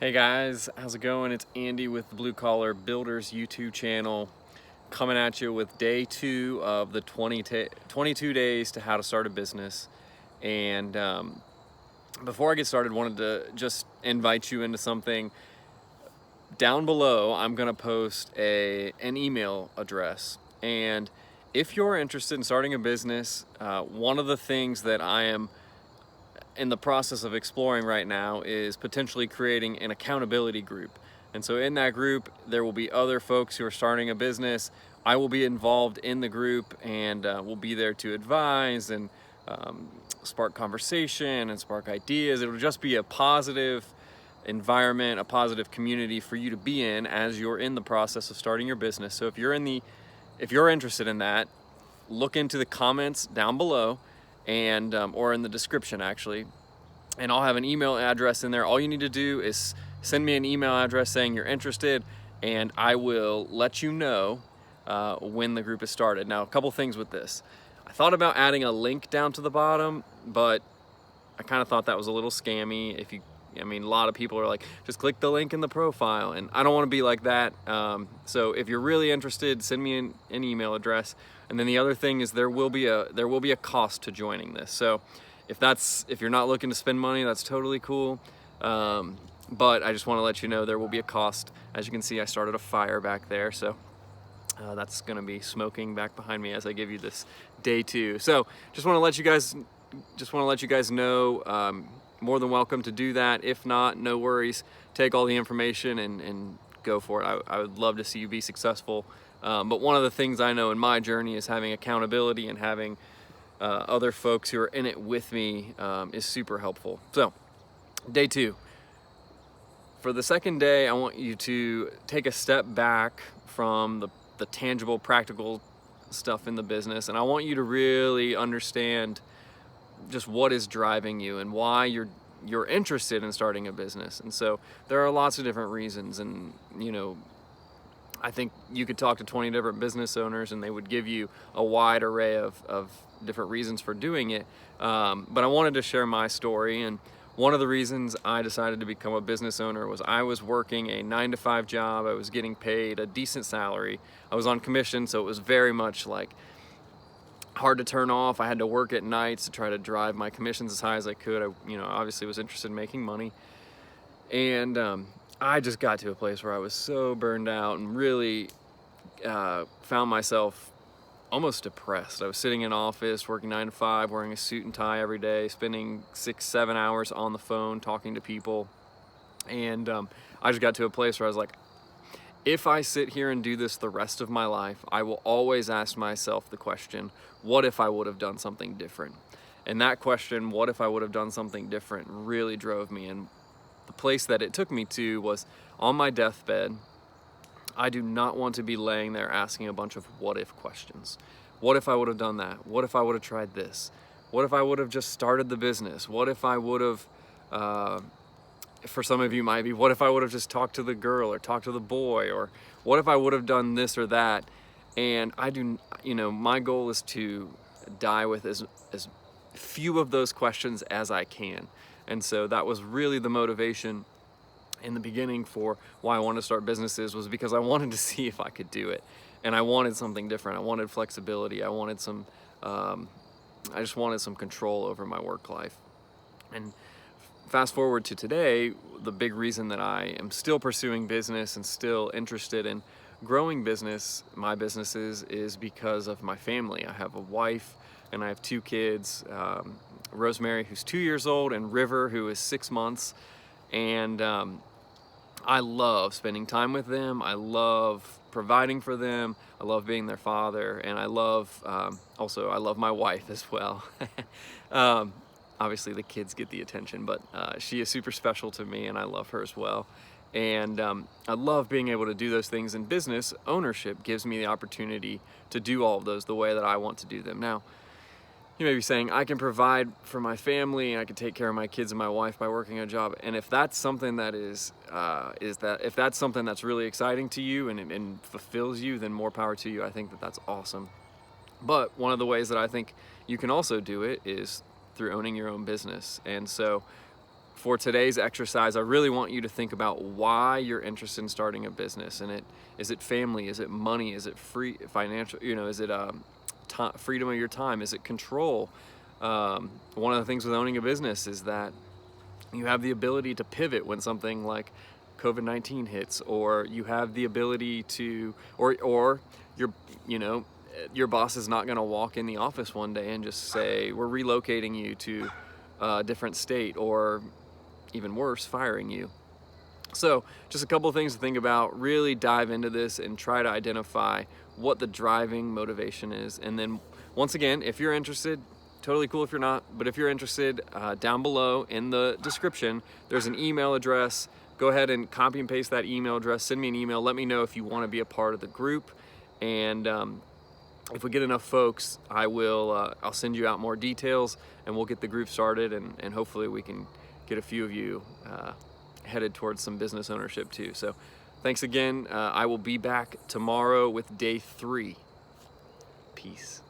Hey guys, how's it going? It's Andy with the Blue Collar Builders YouTube channel, coming at you with day 2 of the 22 days to how to start a business. And before I get started, wanted to just invite you into something. Down below, I'm gonna post an email address, and if you're interested in starting a business, one of the things that I am in the process of exploring right now is potentially creating an accountability group. And so in that group, there will be other folks who are starting a business. I will be involved in the group, and we'll be there to advise and spark conversation and spark ideas. It'll just be a positive environment, a positive community for you to be in as you're in the process of starting your business. So if you're interested in that, look into the comments down below, and or in the description actually, and I'll have an email address in there. All you need to do is send me an email address saying you're interested, and I will let you know when the group is started. Now, a couple things with this. I thought about adding a link down to the bottom, but I kind of thought that was a little scammy. A lot of people are like, just click the link in the profile, and I don't want to be like that. So if you're really interested, send me an email address. And then the other thing is there will be a cost to joining this. So if you're not looking to spend money, that's totally cool. But I just want to let you know there will be a cost. As you can see, I started a fire back there, so that's going to be smoking back behind me as I give you this day 2. So just want to let you guys know. More than welcome to do that. If not, no worries. Take all the information and go for it. I would love to see you be successful. But one of the things I know in my journey is having accountability, and having other folks who are in it with me is super helpful. So, day 2. For the second day, I want you to take a step back from the tangible, practical stuff in the business, and I want you to really understand just what is driving you and why you're interested in starting a business. And so there are lots of different reasons, and I think you could talk to 20 different business owners and they would give you a wide array of different reasons for doing it. But I wanted to share my story, and one of the reasons I decided to become a business owner was I was working a 9-to-5 job. I was getting paid a decent salary. I was on commission, so it was very much like hard to turn off. I had to work at nights to try to drive my commissions as high as I could. I obviously was interested in making money, and I just got to a place where I was so burned out and really found myself almost depressed. I was sitting in office, working 9 to 5, wearing a suit and tie every day, spending 6-7 hours on the phone talking to people, and I just got to a place where I was like, if I sit here and do this the rest of my life, I will always ask myself the question, what if I would have done something different? And that question, what if I would have done something different, really drove me. And the place that it took me to was on my deathbed. I do not want to be laying there asking a bunch of what if questions. What if I would have done that? What if I would have tried this? What if I would have just started the business? What if I would have, for some of you might be, what if I would have just talked to the girl or talked to the boy, or what if I would have done this or that? And my goal is to die with as few of those questions as I can. And so that was really the motivation in the beginning for why I wanted to start businesses, was because I wanted to see if I could do it. And I wanted something different. I wanted flexibility. I just wanted some control over my work life. And fast forward to today, the big reason that I am still pursuing business and still interested in growing my businesses is because of my family. I have a wife and I have 2 kids, Rosemary, who's 2 years old, and River, who is 6 months. And I love spending time with them. I love providing for them. I love being their father, and I love I love my wife as well. Obviously the kids get the attention, but she is super special to me, and I love her as well. And I love being able to do those things. In business, ownership gives me the opportunity to do all of those the way that I want to do them. Now, you may be saying, I can provide for my family and I can take care of my kids and my wife by working a job. And if that's something that if that's something that's really exciting to you and fulfills you, then more power to you. I think that that's awesome. But one of the ways that I think you can also do it is through owning your own business. And so for today's exercise, I really want you to think about why you're interested in starting a business. And is it family? Is it money? Is it free financial? Is it freedom of your time? Is it control? One of the things with owning a business is that you have the ability to pivot when something like COVID-19 hits, or you have the ability to, or your boss is not going to walk in the office one day and just say, we're relocating you to a different state, or even worse, firing you. So just a couple of things to think about. Really dive into this and try to identify what the driving motivation is. And then once again, if you're interested, totally cool if you're not, but if you're interested, down below in the description, there's an email address. Go ahead and copy and paste that email address. Send me an email. Let me know if you want to be a part of the group. And if we get enough folks, I'll send you out more details, and we'll get the group started, and hopefully we can get a few of you headed towards some business ownership too. So thanks again. I will be back tomorrow with day 3. Peace.